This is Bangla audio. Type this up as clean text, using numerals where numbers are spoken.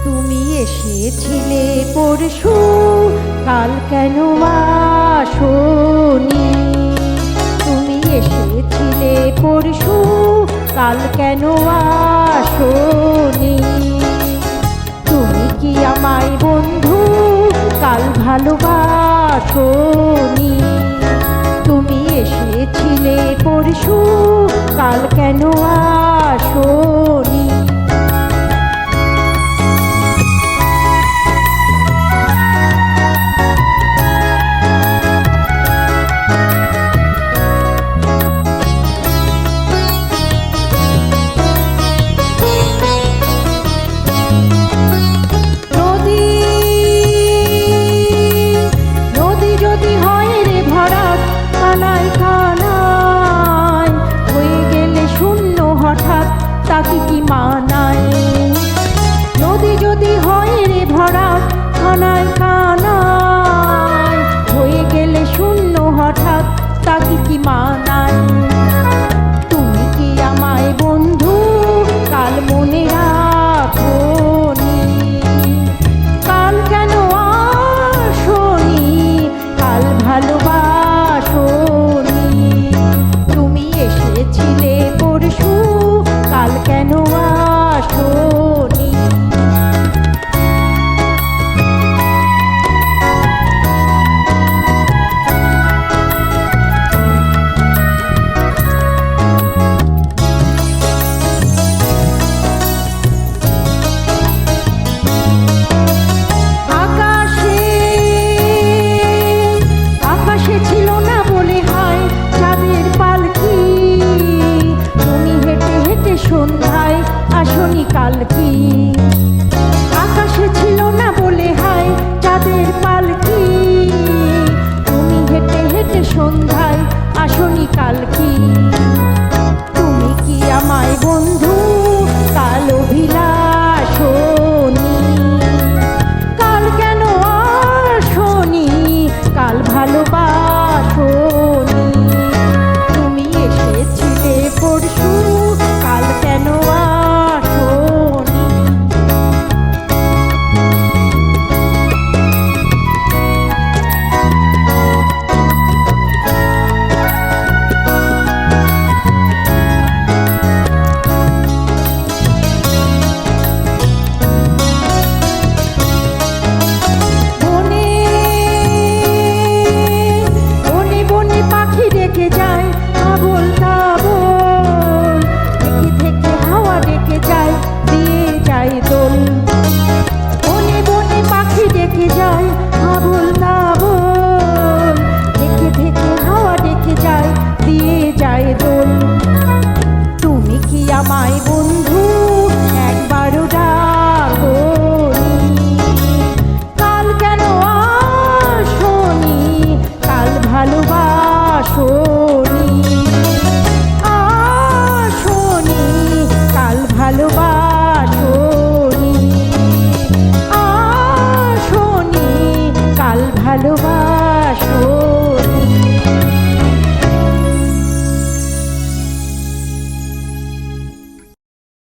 তুমি এসেছিলে পরশু, কাল কেন আসোনি? তুমি এসেছিলে পরশু, কাল কেন আসোনি? তুমি কি আমায় বন্ধু কাল ভালোবাসোনি? তুমি এসেছিলে পরশু, কাল কেন আসোনি? তাকে কি মানায়? নদী যদি হয় রে ভরা খানায় কানায়, হয়ে গেলে শূন্য হঠাৎ তাকে কি মানায়? তুমি কি আমায় বন্ধু কাল মনে রাখোনি? কাল কেন আসোনি? কাল ভালোবাসোনি? তুমি এসেছিলে পরশু, কাল কেন আসোনি? আকাশে ছিল না বলে হায় চাঁদের পালকি, তুমি হেঁটে হেঁটে সন্ধ্যায় আসনি কাল কি?